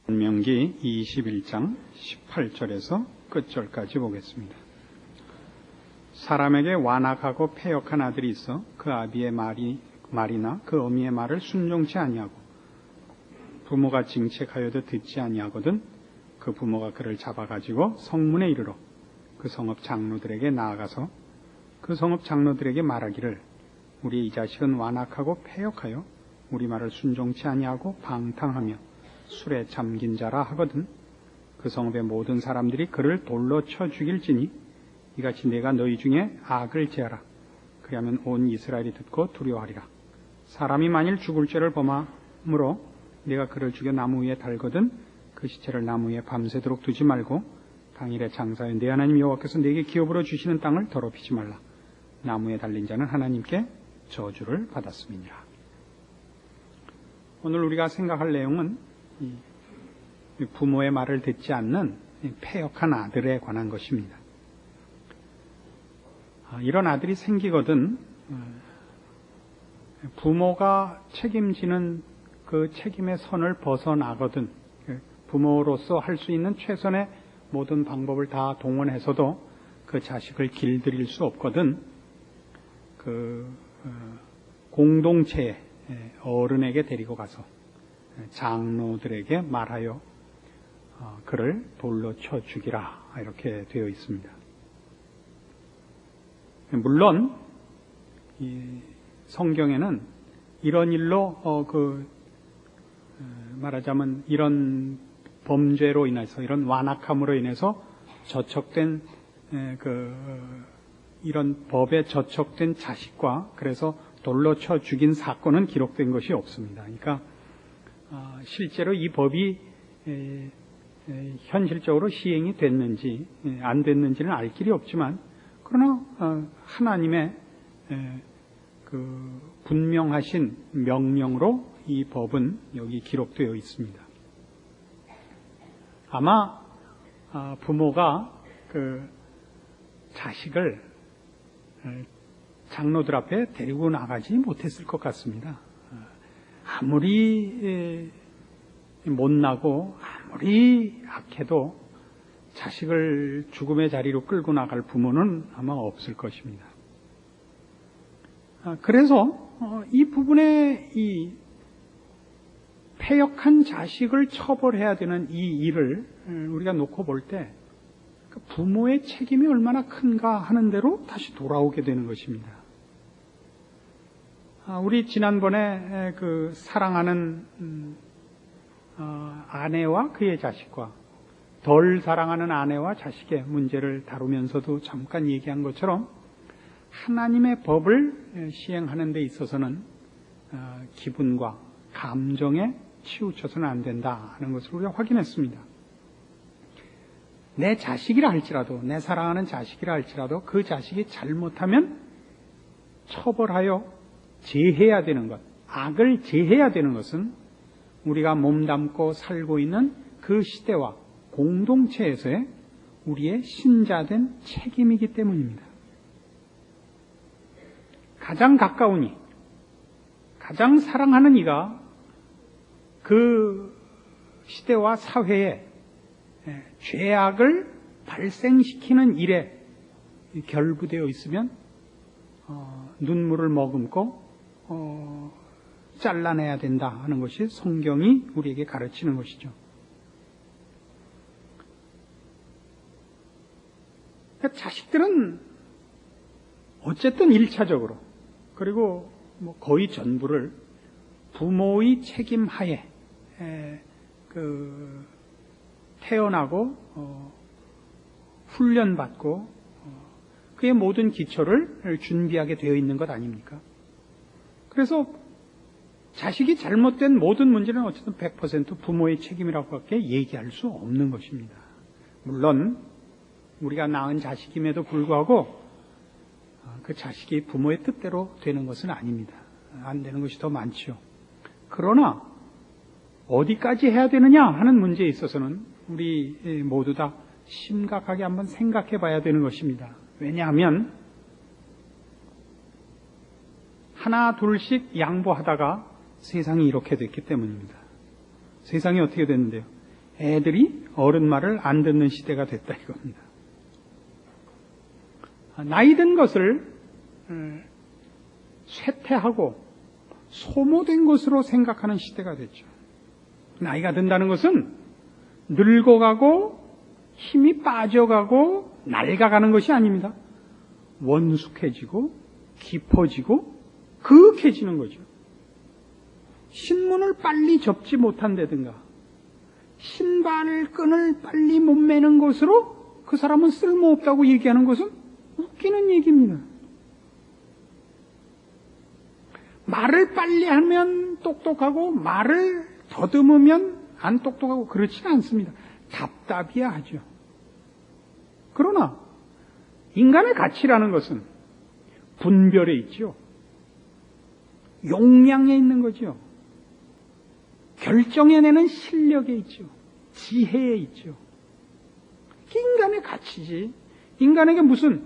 신명기 21장 18절에서 끝절까지 보겠습니다. 사람에게 완악하고 패역한 아들이 있어 그 아비의 말이나 그 어미의 말을 순종치 아니하고 부모가 징책하여도 듣지 아니하거든 그 부모가 그를 잡아가지고 성문에 이르러 그 성읍 장로들에게 나아가서 그 성읍 장로들에게 말하기를 우리 이 자식은 완악하고 패역하여 우리 말을 순종치 아니하고 방탕하며 술에 잠긴 자라 하거든 그 성읍의 모든 사람들이 그를 돌로 쳐 죽일지니 이같이 내가 너희 중에 악을 제하라. 그리하면 온 이스라엘이 듣고 두려워하리라. 사람이 만일 죽을 죄를 범함으로 내가 그를 죽여 나무 위에 달거든 그 시체를 나무 위에 밤새도록 두지 말고 당일에 장사해 내 하나님 여호와께서 내게 기업으로 주시는 땅을 더럽히지 말라. 나무에 달린 자는 하나님께 저주를 받았음이니라. 오늘 우리가 생각할 내용은 부모의 말을 듣지 않는 패역한 아들에 관한 것입니다. 이런 아들이 생기거든 부모가 책임지는 그 책임의 선을 벗어나거든 부모로서 할 수 있는 최선의 모든 방법을 다 동원해서도 그 자식을 길들일 수 없거든 그 공동체의 어른에게 데리고 가서 장로들에게 말하여 그를 돌로 쳐 죽이라 이렇게 되어 있습니다. 물론 이 성경에는 이런 일로 말하자면 이런 범죄로 인해서 이런 완악함으로 인해서 저촉된 이런 법에 저촉된 자식과 그래서 돌로 쳐 죽인 사건은 기록된 것이 없습니다. 그러니까 실제로 이 법이 현실적으로 시행이 됐는지 안 됐는지는 알 길이 없지만 그러나 하나님의 그 분명하신 명령으로 이 법은 여기 기록되어 있습니다. 아마 부모가 그 자식을 장로들 앞에 데리고 나가지 못했을 것 같습니다. 아무리 못나고 아무리 악해도 자식을 죽음의 자리로 끌고 나갈 부모는 아마 없을 것입니다. 그래서 이 부분에 이 패역한 자식을 처벌해야 되는 이 일을 우리가 놓고 볼 때 부모의 책임이 얼마나 큰가 하는 대로 다시 돌아오게 되는 것입니다. 우리 지난번에 그 사랑하는 아내와 그의 자식과 덜 사랑하는 아내와 자식의 문제를 다루면서도 잠깐 얘기한 것처럼 하나님의 법을 시행하는 데 있어서는 기분과 감정에 치우쳐서는 안 된다 하는 것을 우리가 확인했습니다. 내 자식이라 할지라도 내 사랑하는 자식이라 할지라도 그 자식이 잘못하면 처벌하여 제해야 되는 것, 악을 제해야 되는 것은 우리가 몸담고 살고 있는 그 시대와 공동체에서의 우리의 신자된 책임이기 때문입니다. 가장 가까운 이, 가장 사랑하는 이가 그 시대와 사회에 죄악을 발생시키는 일에 결부되어 있으면 눈물을 머금고 잘라내야 된다 하는 것이 성경이 우리에게 가르치는 것이죠. 자식들은 어쨌든 1차적으로 그리고 거의 전부를 부모의 책임 하에 태어나고 훈련받고 그의 모든 기초를 준비하게 되어 있는 것 아닙니까? 그래서 자식이 잘못된 모든 문제는 어쨌든 100% 부모의 책임이라고밖에 얘기할 수 없는 것입니다. 물론 우리가 낳은 자식임에도 불구하고 그 자식이 부모의 뜻대로 되는 것은 아닙니다. 안 되는 것이 더 많지요. 그러나 어디까지 해야 되느냐 하는 문제에 있어서는 우리 모두 다 심각하게 한번 생각해 봐야 되는 것입니다. 왜냐하면 하나 둘씩 양보하다가 세상이 이렇게 됐기 때문입니다. 세상이 어떻게 됐는데요? 애들이 어른 말을 안 듣는 시대가 됐다 이겁니다. 나이 든 것을 쇠퇴하고 소모된 것으로 생각하는 시대가 됐죠. 나이가 든다는 것은 늙어가고 힘이 빠져가고 낡아가는 것이 아닙니다. 원숙해지고 깊어지고 그윽해지는 거죠. 신문을 빨리 접지 못한다든가 신발끈을 빨리 못 매는 것으로 그 사람은 쓸모없다고 얘기하는 것은 웃기는 얘기입니다. 말을 빨리 하면 똑똑하고 말을 더듬으면 안 똑똑하고 그렇지는 않습니다. 답답이야 하죠. 그러나 인간의 가치라는 것은 분별에 있죠. 용량에 있는 거죠. 결정해내는 실력에 있죠. 지혜에 있죠. 그게 인간의 가치지. 인간에게 무슨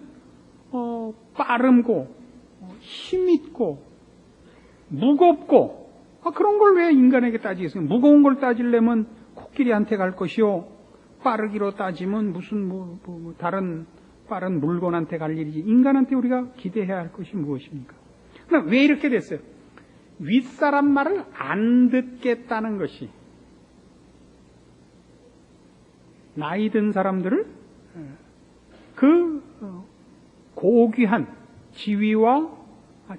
빠름고 힘있고 무겁고 그런 걸 왜 인간에게 따지겠어요? 무거운 걸 따지려면 코끼리한테 갈 것이요. 빠르기로 따지면 무슨 다른 빠른 물건한테 갈 일이지. 인간한테 우리가 기대해야 할 것이 무엇입니까? 그럼 왜 이렇게 됐어요? 윗사람 말을 안 듣겠다는 것이 나이 든 사람들을 그 고귀한 지위와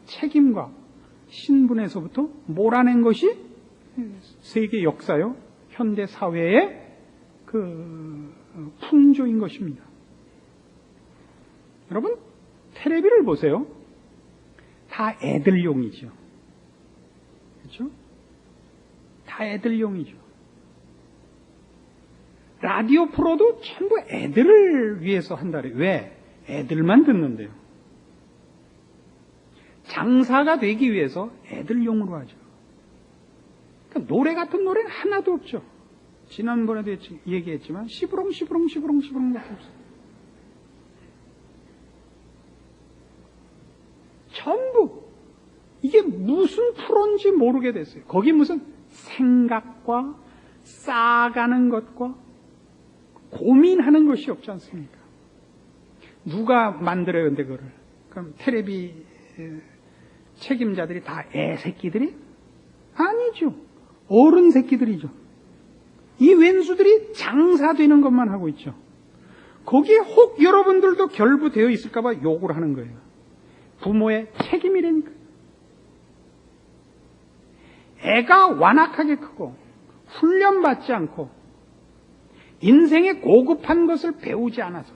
책임과 신분에서부터 몰아낸 것이 세계 역사요, 현대 사회의 그 풍조인 것입니다. 여러분, 텔레비를 보세요. 다 애들용이죠. 그렇죠? 다 애들용이죠. 라디오 프로도 전부 애들을 위해서 한다래요. 왜? 애들만 듣는데요. 장사가 되기 위해서 애들용으로 하죠. 그러니까 노래 같은 노래는 하나도 없죠. 지난번에도 얘기했지만 시부렁시부렁시부렁시부렁밖에 없어요. 전부 이게 무슨 프로인지 모르게 됐어요. 거기 무슨 생각과 쌓아가는 것과 고민하는 것이 없지 않습니까? 누가 만들어요, 근데 그거를? 그럼 텔레비 책임자들이 다 애새끼들이? 아니죠. 어른 새끼들이죠. 이 왼수들이 장사되는 것만 하고 있죠. 거기에 혹 여러분들도 결부되어 있을까봐 욕을 하는 거예요. 부모의 책임이라니까. 애가 완악하게 크고 훈련받지 않고 인생의 고급한 것을 배우지 않아서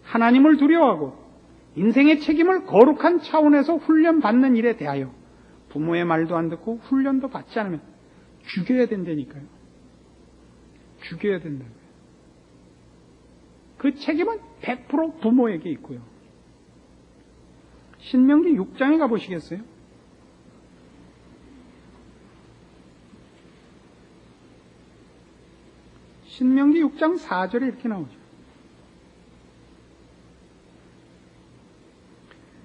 하나님을 두려워하고 인생의 책임을 거룩한 차원에서 훈련받는 일에 대하여 부모의 말도 안 듣고 훈련도 받지 않으면 죽여야 된다니까요. 죽여야 된다고요. 그 책임은 100% 부모에게 있고요. 신명기 6장에 가보시겠어요? 신명기 6장 4절에 이렇게 나오죠.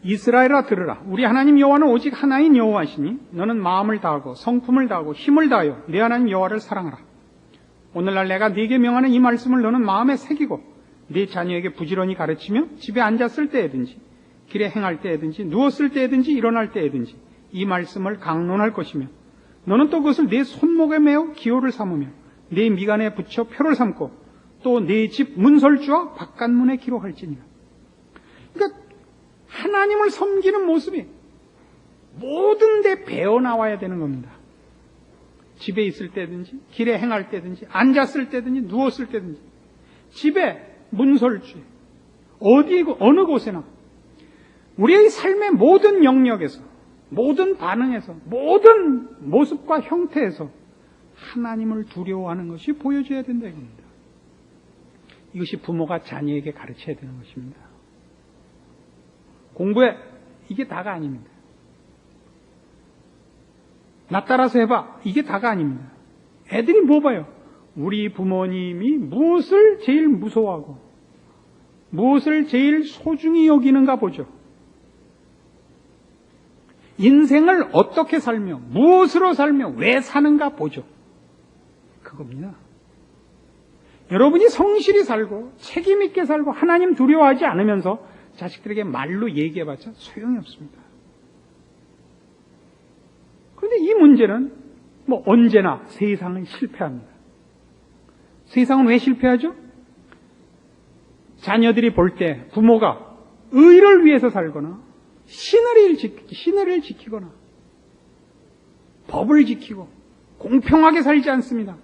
이스라엘아 들으라. 우리 하나님 여호와는 오직 하나인 여호와시니 너는 마음을 다하고 성품을 다하고 힘을 다하여 네 하나님 여호와를 사랑하라. 오늘날 내가 네게 명하는 이 말씀을 너는 마음에 새기고 네 자녀에게 부지런히 가르치며 집에 앉았을 때에든지 길에 행할 때에든지 누웠을 때에든지 일어날 때에든지 이 말씀을 강론할 것이며 너는 또 그것을 네 손목에 매어 기호를 삼으며 네 미간에 붙여 표를 삼고 또 네 집 문설주와 바깥문에 기록할지니라. 그러니까 하나님을 섬기는 모습이 모든 데 배어나와야 되는 겁니다. 집에 있을 때든지 길에 행할 때든지 앉았을 때든지 누웠을 때든지 집에 문설주에 어디 어느 곳에나 우리의 삶의 모든 영역에서 모든 반응에서 모든 모습과 형태에서 하나님을 두려워하는 것이 보여져야 된다 이겁니다. 이것이 부모가 자녀에게 가르쳐야 되는 것입니다. 공부해 이게 다가 아닙니다. 나 따라서 해봐 이게 다가 아닙니다. 애들이 뭐 봐요? 우리 부모님이 무엇을 제일 무서워하고 무엇을 제일 소중히 여기는가 보죠. 인생을 어떻게 살며 무엇으로 살며 왜 사는가 보죠. 그겁니다. 여러분이 성실히 살고 책임 있게 살고 하나님 두려워하지 않으면서 자식들에게 말로 얘기해봤자 소용이 없습니다. 그런데 이 문제는 언제나 세상은 실패합니다. 세상은 왜 실패하죠? 자녀들이 볼 때 부모가 의를 위해서 살거나 신의를 지키거나 법을 지키고 공평하게 살지 않습니다.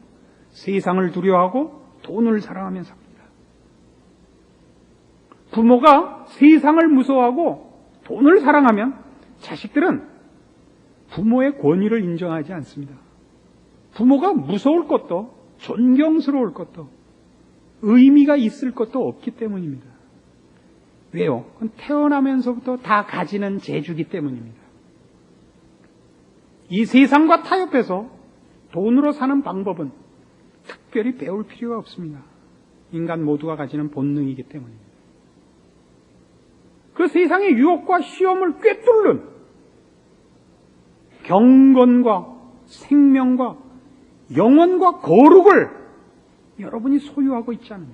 세상을 두려워하고 돈을 사랑하며 삽니다. 부모가 세상을 무서워하고 돈을 사랑하면 자식들은 부모의 권위를 인정하지 않습니다. 부모가 무서울 것도 존경스러울 것도 의미가 있을 것도 없기 때문입니다. 왜요? 그건 태어나면서부터 다 가지는 재주기 때문입니다. 이 세상과 타협해서 돈으로 사는 방법은 특별히 배울 필요가 없습니다. 인간 모두가 가지는 본능이기 때문입니다. 그 세상의 유혹과 시험을 꿰뚫는 경건과 생명과 영혼과 거룩을 여러분이 소유하고 있지 않느냐.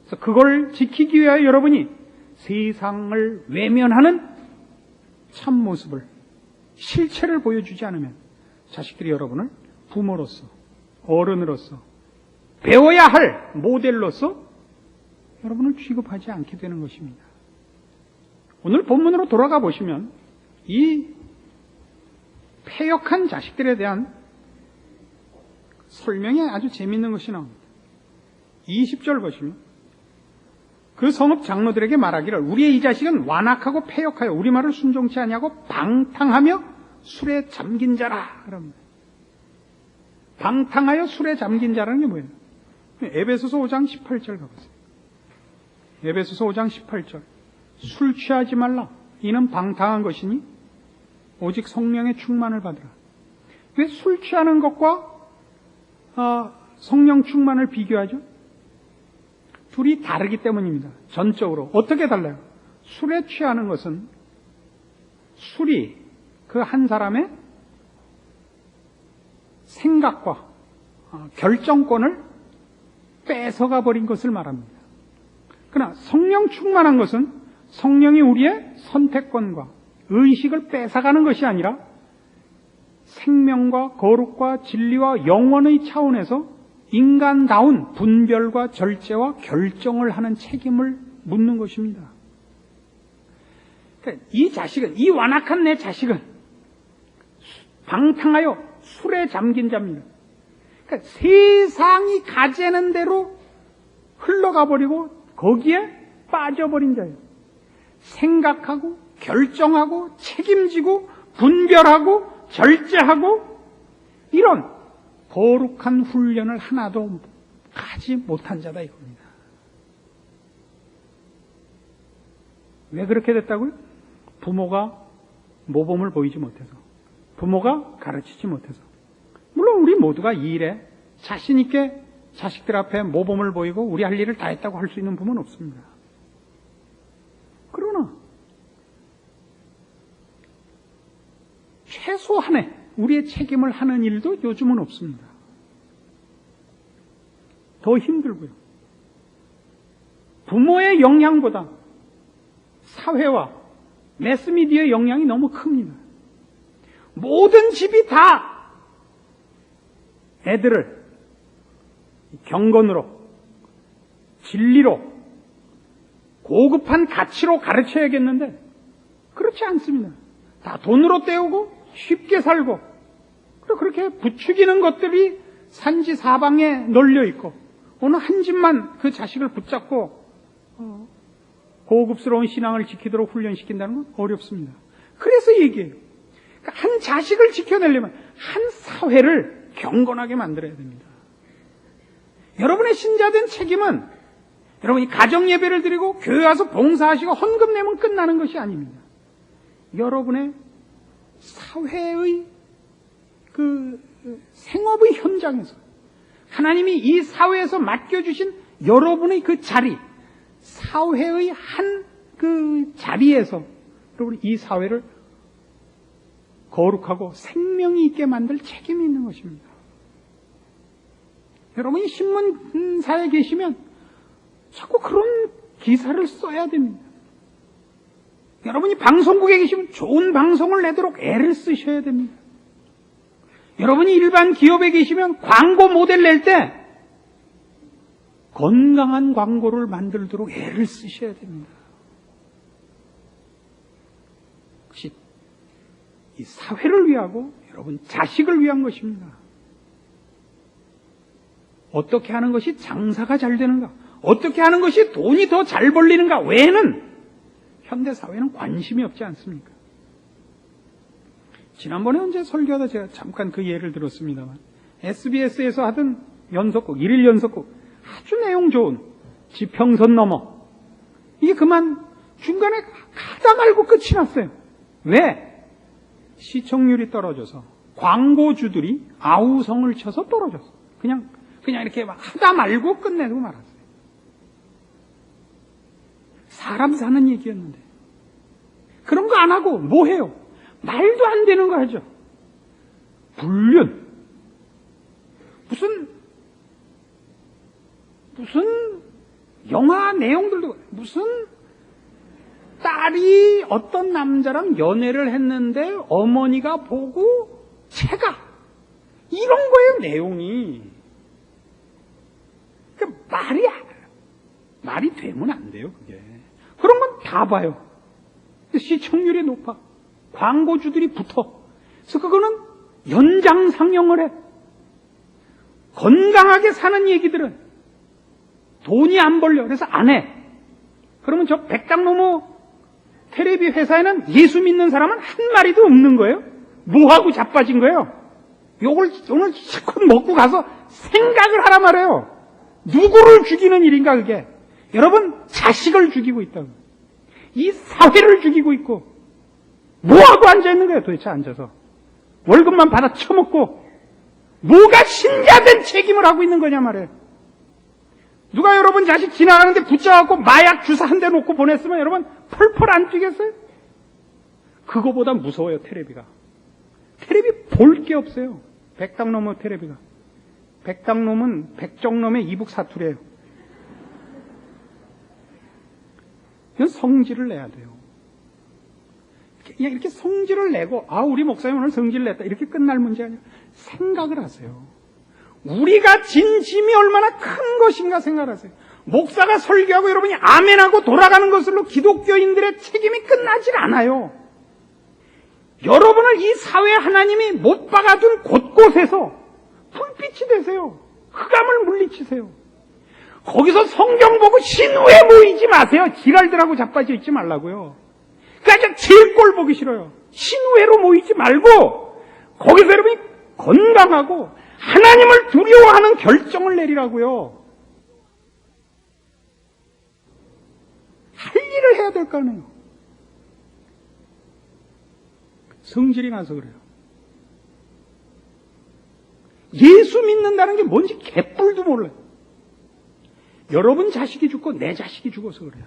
그래서 그걸 지키기 위하여 여러분이 세상을 외면하는 참모습을, 실체를 보여주지 않으면 자식들이 여러분을 부모로서, 어른으로서, 배워야 할 모델로서 여러분을 취급하지 않게 되는 것입니다. 오늘 본문으로 돌아가 보시면 이 패역한 자식들에 대한 설명이 아주 재미있는 것이 나옵니다. 20절 보시면 그 성읍 장로들에게 말하기를 우리의 이 자식은 완악하고 패역하여 우리 말을 순종치 아니하고 방탕하며 술에 잠긴 자라. 그럽니다. 방탕하여 술에 잠긴 자라는 게 뭐예요? 에베소서 5장 18절 가보세요. 에베소서 5장 18절. 술 취하지 말라. 이는 방탕한 것이니 오직 성령의 충만을 받으라. 왜 술 취하는 것과 성령 충만을 비교하죠? 둘이 다르기 때문입니다. 전적으로. 어떻게 달라요? 술에 취하는 것은 술이 그 한 사람의 생각과 결정권을 뺏어가 버린 것을 말합니다. 그러나 성령 충만한 것은 성령이 우리의 선택권과 의식을 뺏어가는 것이 아니라 생명과 거룩과 진리와 영원의 차원에서 인간다운 분별과 절제와 결정을 하는 책임을 묻는 것입니다. 그러니까 이 자식은, 이 완악한 내 자식은 방탕하여 술에 잠긴 자입니다. 그러니까 세상이 가재는 대로 흘러가 버리고 거기에 빠져버린 자예요. 생각하고 결정하고 책임지고 분별하고 절제하고 이런 거룩한 훈련을 하나도 가지 못한 자다 이겁니다. 왜 그렇게 됐다고요? 부모가 모범을 보이지 못해서, 부모가 가르치지 못해서. 물론 우리 모두가 이 일에 자신 있게 자식들 앞에 모범을 보이고 우리 할 일을 다 했다고 할 수 있는 부모는 없습니다. 그러나 최소한의 우리의 책임을 하는 일도 요즘은 없습니다. 더 힘들고요. 부모의 영향보다 사회와 매스미디어의 영향이 너무 큽니다. 모든 집이 다 애들을 경건으로, 진리로, 고급한 가치로 가르쳐야겠는데 그렇지 않습니다. 다 돈으로 때우고 쉽게 살고 그렇게 부추기는 것들이 산지 사방에 널려 있고 어느 한 집만 그 자식을 붙잡고 고급스러운 신앙을 지키도록 훈련시킨다는 건 어렵습니다. 그래서 얘기해요. 그러니까 한 자식을 지켜내려면 한 사회를 경건하게 만들어야 됩니다. 여러분의 신자된 책임은 여러분이 가정예배를 드리고 교회 와서 봉사하시고 헌금 내면 끝나는 것이 아닙니다. 여러분의 사회의 그 생업의 현장에서 하나님이 이 사회에서 맡겨주신 여러분의 그 자리, 사회의 한 그 자리에서 여러분 이 사회를 거룩하고 생명이 있게 만들 책임이 있는 것입니다. 여러분이 신문사에 계시면 자꾸 그런 기사를 써야 됩니다. 여러분이 방송국에 계시면 좋은 방송을 내도록 애를 쓰셔야 됩니다. 여러분이 일반 기업에 계시면 광고 모델 낼 때 건강한 광고를 만들도록 애를 쓰셔야 됩니다. 그것이 이 사회를 위하고 여러분 자식을 위한 것입니다. 어떻게 하는 것이 장사가 잘 되는가? 어떻게 하는 것이 돈이 더 잘 벌리는가 외에는 현대사회는 관심이 없지 않습니까? 지난번에 언제 설교하다 제가 잠깐 그 예를 들었습니다만 SBS에서 하던 연속극, 일일 연속극 아주 내용 좋은 지평선 넘어 이게 그만 중간에 가다 말고 끝이 났어요. 왜? 시청률이 떨어져서 광고주들이 아우성을 쳐서 떨어졌어. 그냥 이렇게 막 하다 말고 끝내고 말았어요. 사람 사는 얘기였는데 그런 거 안 하고 뭐 해요? 말도 안 되는 거 하죠. 불륜. 무슨 영화 내용들도 무슨 딸이 어떤 남자랑 연애를 했는데 어머니가 보고 채가 이런 거예요. 내용이. 말이 되면 안 돼요. 그게. 그런 건 다 봐요. 시청률이 높아. 광고주들이 붙어. 그래서 그거는 연장 상영을 해. 건강하게 사는 얘기들은 돈이 안 벌려. 그래서 안 해. 그러면 저 백당노모 텔레비 회사에는 예수 믿는 사람은 한 마리도 없는 거예요. 뭐하고 자빠진 거예요? 요걸 오늘 실컷 먹고 가서 생각을 하라 말이에요. 누구를 죽이는 일인가 그게? 여러분 자식을 죽이고 있다고. 이 사회를 죽이고 있고 뭐하고 앉아있는 거예요 도대체 앉아서. 월급만 받아 처먹고 뭐가 신자된 책임을 하고 있는 거냐 말이에요. 누가 여러분 자식 지나가는데 붙잡아갖고 마약 주사 한 대 놓고 보냈으면 여러분 펄펄 안 뛰겠어요? 그거보다 무서워요 텔레비가. 텔레비 볼 게 없어요. 백당놈의 텔레비가. 백당놈은 백정놈의 이북 사투리예요. 이건 성질을 내야 돼요. 그냥 이렇게 성질을 내고 우리 목사님 오늘 성질 냈다 이렇게 끝날 문제 아니에요. 생각을 하세요. 우리가 진 짐이 얼마나 큰 것인가 생각하세요. 목사가 설교하고 여러분이 아멘하고 돌아가는 것으로 기독교인들의 책임이 끝나질 않아요. 여러분을 이 사회 하나님이 못 박아둔 곳곳에서 불빛이 되세요. 흑암을 물리치세요. 거기서 성경 보고 신우에 모이지 마세요. 지랄들하고 자빠져 있지 말라고요. 그러니까 제일 꼴 보기 싫어요. 신우회로 모이지 말고 거기서 여러분이 건강하고 하나님을 두려워하는 결정을 내리라고요. 할 일을 해야 될 거 아니에요. 성질이 나서 그래요. 예수 믿는다는 게 뭔지 개뿔도 몰라요. 여러분 자식이 죽고 내 자식이 죽어서 그래요.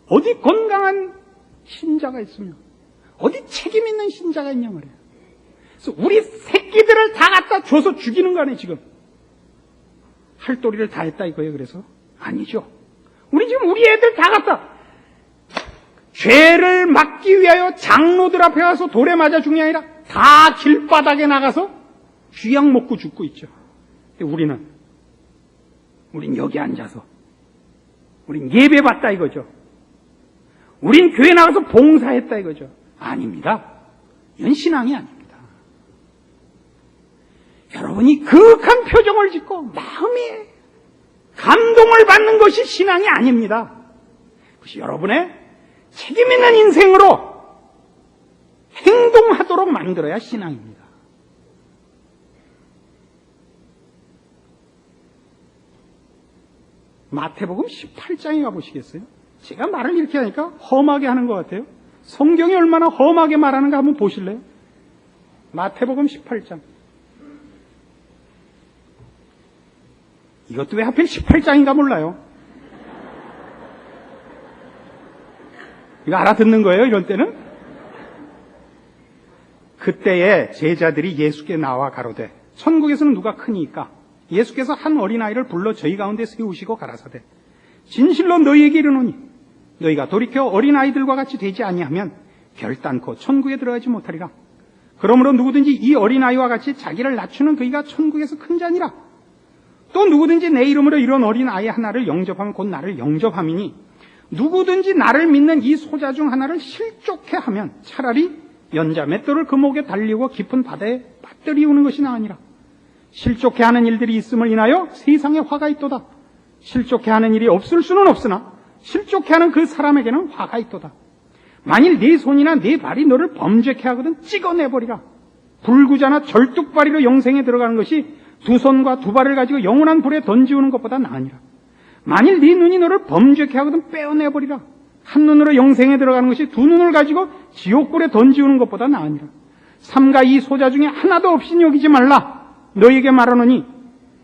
어디 건강한 신자가 있으며 어디 책임 있는 신자가 있냐 말이에요. 그래서 우리 새끼들을 다 갖다 줘서 죽이는 거 아니에요 지금. 할 도리를 다 했다 이거예요. 그래서 아니죠. 우리 지금 우리 애들 다 갖다 죄를 막기 위하여 장로들 앞에 가서 돌에 맞아 죽는 게 아니라 다 길바닥에 나가서 쥐약 먹고 죽고 있죠. 우린 여기 앉아서 우린 예배 받다 이거죠. 우린 교회 나가서 봉사했다 이거죠. 아닙니다. 이건 신앙이 아닙니다. 여러분이 그윽한 표정을 짓고 마음이 감동을 받는 것이 신앙이 아닙니다. 그것이 여러분의 책임 있는 인생으로 행동하도록 만들어야 신앙입니다. 마태복음 18장에 가보시겠어요? 제가 말을 이렇게 하니까 험하게 하는 것 같아요. 성경이 얼마나 험하게 말하는가 한번 보실래요? 마태복음 18장. 이것도 왜 하필 18장인가 몰라요. 이거 알아듣는 거예요, 이런 때는? 그때에 제자들이 예수께 나와 가로되 천국에서는 누가 크니까? 예수께서 한 어린아이를 불러 저희 가운데 세우시고 가라사대 진실로 너희에게 이르노니 너희가 돌이켜 어린아이들과 같이 되지 아니하면 결단코 천국에 들어가지 못하리라. 그러므로 누구든지 이 어린아이와 같이 자기를 낮추는 그이가 천국에서 큰 자니라. 또 누구든지 내 이름으로 이런 어린아이 하나를 영접하면 곧 나를 영접함이니 누구든지 나를 믿는 이 소자 중 하나를 실족해 하면 차라리 연자 맷돌을 그 목에 달리고 깊은 바다에 빠뜨리우는 것이 나으니라. 실족해 하는 일들이 있음을 인하여 세상에 화가 있도다. 실족해 하는 일이 없을 수는 없으나 실족해 하는 그 사람에게는 화가 있도다. 만일 네 손이나 네 발이 너를 범죄케 하거든 찍어내버리라. 불구자나 절뚝발이로 영생에 들어가는 것이 두 손과 두 발을 가지고 영원한 불에 던지우는 것보다 나으니라. 만일 네 눈이 너를 범죄케 하거든 빼어내버리라. 한 눈으로 영생에 들어가는 것이 두 눈을 가지고 지옥불에 던지우는 것보다 나으니라. 삼가 이 소자 중에 하나도 없이 여기지 말라. 너희에게 말하노니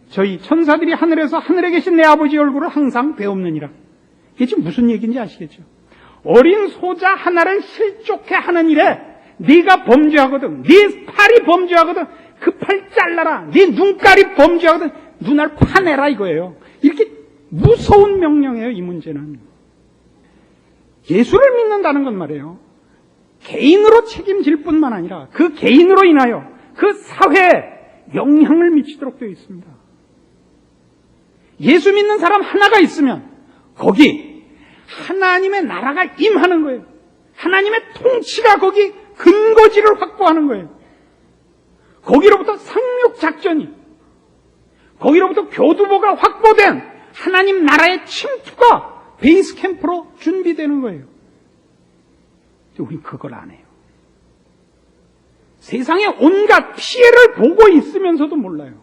저희 천사들이 하늘에서 하늘에 계신 내 아버지 얼굴을 항상 배옵느니라. 이게 지금 무슨 얘기인지 아시겠죠? 어린 소자 하나를 실족해 하는 일에 네가 범죄하거든, 네 팔이 범죄하거든 그 팔 잘라라. 네 눈깔이 범죄하거든 눈알 파내라 이거예요. 이렇게 무서운 명령이에요. 이 문제는 예수를 믿는다는 건 말이에요, 개인으로 책임질 뿐만 아니라 그 개인으로 인하여 그 사회에 영향을 미치도록 되어 있습니다. 예수 믿는 사람 하나가 있으면 거기 하나님의 나라가 임하는 거예요. 하나님의 통치가 거기 근거지를 확보하는 거예요. 거기로부터 상륙작전이, 거기로부터 교두보가 확보된 하나님 나라의 침투가 베이스 캠프로 준비되는 거예요. 우린 그걸 안 해요. 세상에 온갖 피해를 보고 있으면서도 몰라요.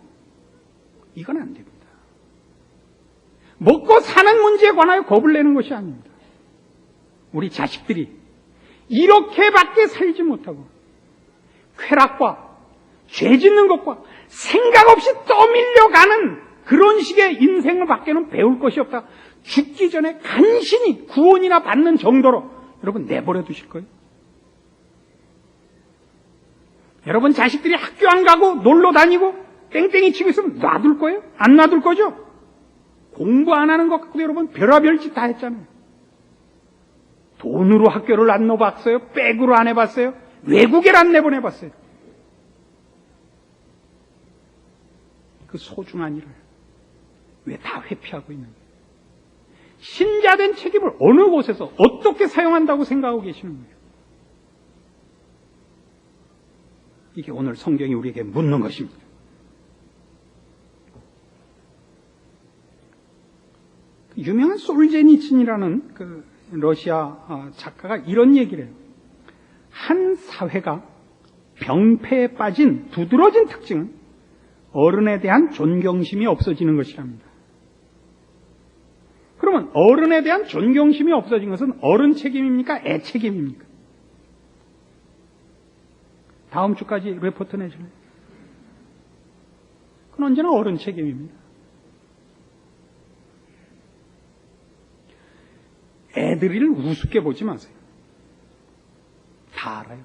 이건 안 됩니다. 먹고 사는 문제에 관하여 겁을 내는 것이 아닙니다. 우리 자식들이 이렇게밖에 살지 못하고 쾌락과 죄 짓는 것과 생각 없이 떠밀려가는 그런 식의 인생을 밖에는 배울 것이 없다. 죽기 전에 간신히 구원이나 받는 정도로 여러분 내버려 두실 거예요? 여러분 자식들이 학교 안 가고 놀러 다니고 땡땡이 치고 있으면 놔둘 거예요? 안 놔둘 거죠? 공부 안 하는 것 갖고도 여러분 별의별 짓 다 했잖아요. 돈으로 학교를 안 넣어봤어요? 백으로 안 해봤어요? 외국에 안 내보내봤어요? 그 소중한 일을 왜 다 회피하고 있는 거예요? 신자된 책임을 어느 곳에서 어떻게 사용한다고 생각하고 계시는 거예요? 이게 오늘 성경이 우리에게 묻는 것입니다. 유명한 솔제니친이라는 그 러시아 작가가 이런 얘기를 해요. 한 사회가 병폐에 빠진 두드러진 특징은 어른에 대한 존경심이 없어지는 것이랍니다. 그러면 어른에 대한 존경심이 없어진 것은 어른 책임입니까? 애 책임입니까? 다음 주까지 레포트 내줄래요? 그건 언제나 어른 책임입니다. 애들을 우습게 보지 마세요. 다 알아요.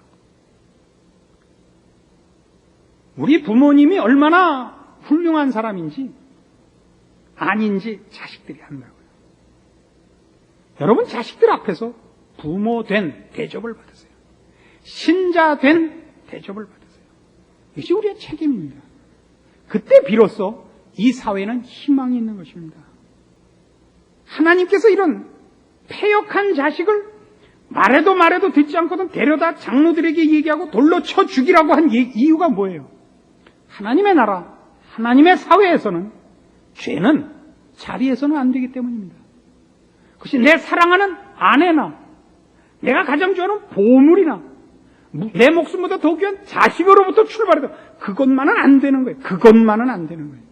우리 부모님이 얼마나 훌륭한 사람인지 아닌지 자식들이 한다고요. 여러분 자식들 앞에서 부모된 대접을 받으세요. 신자된 대접을 받으세요. 이것이 우리의 책임입니다. 그때 비로소 이 사회는 희망이 있는 것입니다. 하나님께서 이런 패역한 자식을 말해도 듣지 않거든 데려다 장로들에게 얘기하고 돌로 쳐 죽이라고 한 이유가 뭐예요? 하나님의 나라, 하나님의 사회에서는 죄는 자리에서는 안 되기 때문입니다. 그것이 내 사랑하는 아내나 내가 가장 좋아하는 보물이나 내 목숨보다 더 귀한 자식으로부터 출발해도 그것만은 안 되는 거예요. 그것만은 안 되는 거예요.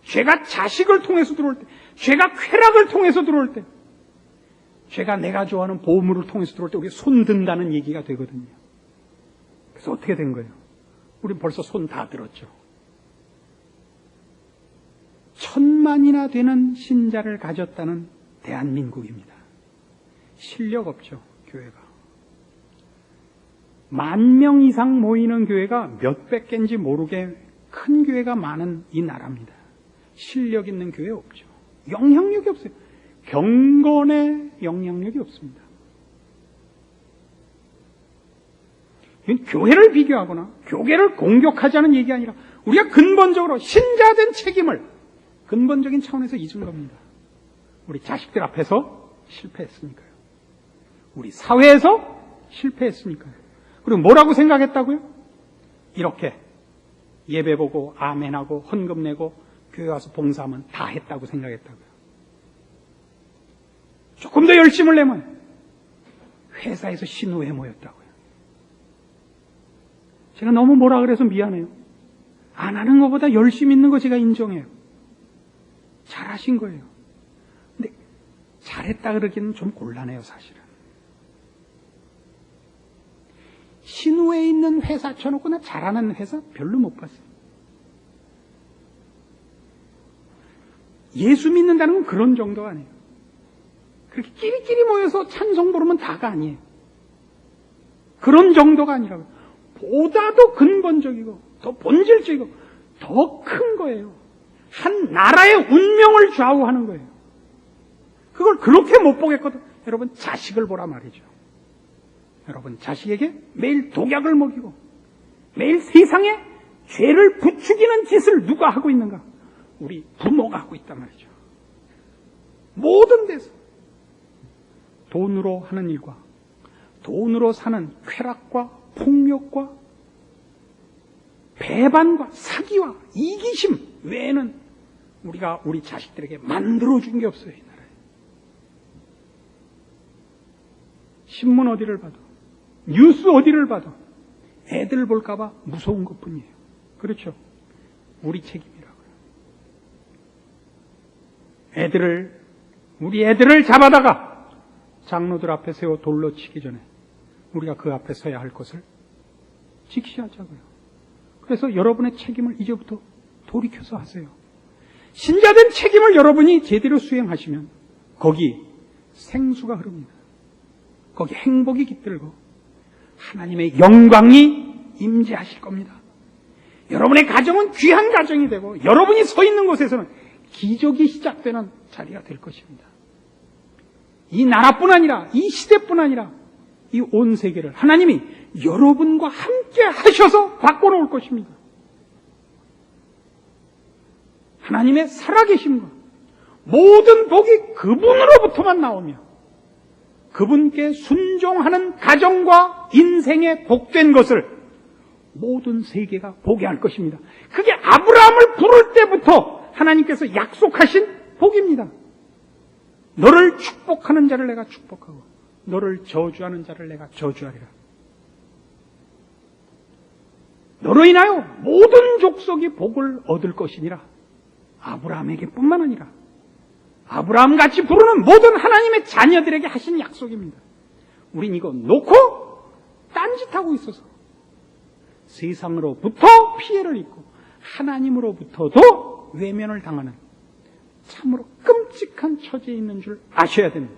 죄가 자식을 통해서 들어올 때, 죄가 쾌락을 통해서 들어올 때, 죄가 내가 좋아하는 보물을 통해서 들어올 때 우리가 손든다는 얘기가 되거든요. 그래서 어떻게 된 거예요? 우린 벌써 손 다 들었죠. 1000만이나 되는 신자를 가졌다는 대한민국입니다. 실력 없죠, 교회가. 10,000명 이상 모이는 교회가 몇백 개인지 모르게 큰 교회가 많은 이 나라입니다. 실력 있는 교회 없죠. 영향력이 없어요. 경건의 영향력이 없습니다. 이건 교회를 비교하거나 교회를 공격하자는 얘기 아니라 우리가 근본적으로 신자된 책임을 근본적인 차원에서 잊은 겁니다. 우리 자식들 앞에서 실패했으니까요. 우리 사회에서 실패했으니까요. 그리고 뭐라고 생각했다고요? 이렇게 예배 보고 아멘하고 헌금 내고 교회 와서 봉사하면 다 했다고 생각했다고요. 조금 더 열심을 내면 회사에서 신우회 모였다고요. 제가 너무 뭐라 그래서 미안해요. 안 하는 것보다 열심히 있는 거 제가 인정해요. 잘하신 거예요. 근데 잘했다 그러기는 좀 곤란해요, 사실은. 신우에 있는 회사 쳐놓고 나 잘하는 회사 별로 못 봤어요. 예수 믿는다는 건 그런 정도가 아니에요. 그렇게 끼리끼리 모여서 찬송 부르면 다가 아니에요. 그런 정도가 아니라고요. 보다 더 근본적이고 더 본질적이고 더 큰 거예요. 한 나라의 운명을 좌우하는 거예요. 그걸 그렇게 못 보겠거든. 여러분, 자식을 보라 말이죠. 여러분, 자식에게 매일 독약을 먹이고 매일 세상에 죄를 부추기는 짓을 누가 하고 있는가? 우리 부모가 하고 있단 말이죠. 모든 데서 돈으로 하는 일과 돈으로 사는 쾌락과 폭력과 배반과 사기와 이기심 외에는 우리가 우리 자식들에게 만들어준 게 없어요, 이 나라에. 신문 어디를 봐도 뉴스 어디를 봐도 애들 볼까봐 무서운 것뿐이에요. 그렇죠? 우리 책임이라고요. 우리 애들을 잡아다가 장로들 앞에 세워 돌로 치기 전에 우리가 그 앞에 서야 할 것을 지키자고요. 그래서 여러분의 책임을 이제부터 돌이켜서 하세요. 신자된 책임을 여러분이 제대로 수행하시면 거기 생수가 흐릅니다. 거기 행복이 깃들고 하나님의 영광이 임재하실 겁니다. 여러분의 가정은 귀한 가정이 되고 여러분이 서 있는 곳에서는 기적이 시작되는 자리가 될 것입니다. 이 나라뿐 아니라 이 시대뿐 아니라 이 온 세계를 하나님이 여러분과 함께 하셔서 바꿔놓을 것입니다. 하나님의 살아계심과 모든 복이 그분으로부터만 나오며 그분께 순종하는 가정과 인생에 복된 것을 모든 세계가 보게 할 것입니다. 그게 아브라함을 부를 때부터 하나님께서 약속하신 복입니다. 너를 축복하는 자를 내가 축복하고 너를 저주하는 자를 내가 저주하리라. 너로 인하여 모든 족속이 복을 얻을 것이니라. 아브라함에게 뿐만 아니라 아브라함같이 부르는 모든 하나님의 자녀들에게 하신 약속입니다. 우린 이거 놓고 딴짓하고 있어서 세상으로부터 피해를 입고 하나님으로부터도 외면을 당하는 참으로 끔찍한 처지에 있는 줄 아셔야 됩니다.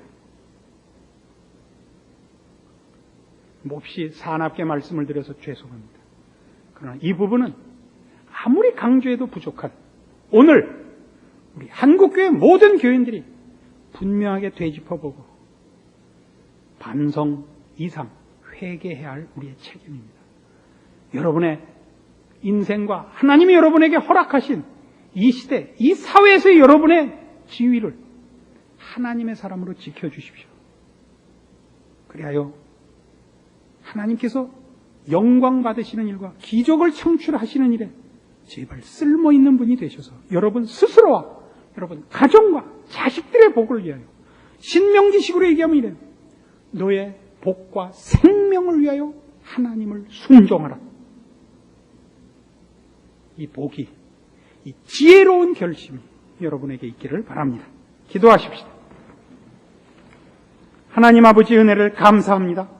몹시 사납게 말씀을 드려서 죄송합니다. 그러나 이 부분은 아무리 강조해도 부족한 오늘 우리 한국교회 모든 교인들이 분명하게 되짚어보고 반성 이상 회개해야 할 우리의 책임입니다. 여러분의 인생과 하나님이 여러분에게 허락하신 이 시대, 이 사회에서의 여러분의 지위를 하나님의 사람으로 지켜주십시오. 그리하여 하나님께서 영광 받으시는 일과 기적을 창출하시는 일에 제발 쓸모있는 분이 되셔서 여러분 스스로와 여러분 가정과 자식들의 복을 위하여 신명기식으로 얘기하면 이래요. 너의 복과 생명을 위하여 하나님을 순종하라. 이 복이, 이 지혜로운 결심이 여러분에게 있기를 바랍니다. 기도하십시다. 하나님 아버지 은혜를 감사합니다.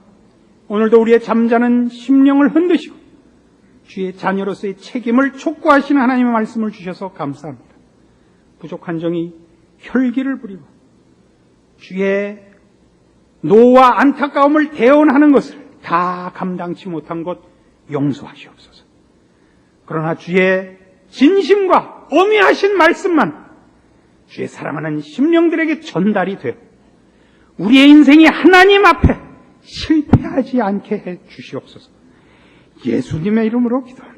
오늘도 우리의 잠자는 심령을 흔드시고 주의 자녀로서의 책임을 촉구하시는 하나님의 말씀을 주셔서 감사합니다. 부족한 정이 혈기를 부리고 주의 노와 안타까움을 대언하는 것을 다 감당치 못한 것 용서하시옵소서. 그러나 주의 진심과 엄미하신 말씀만 주의 사랑하는 심령들에게 전달이 되어 우리의 인생이 하나님 앞에 실패하지 않게 해 주시옵소서. 예수님의 이름으로 기도합니다.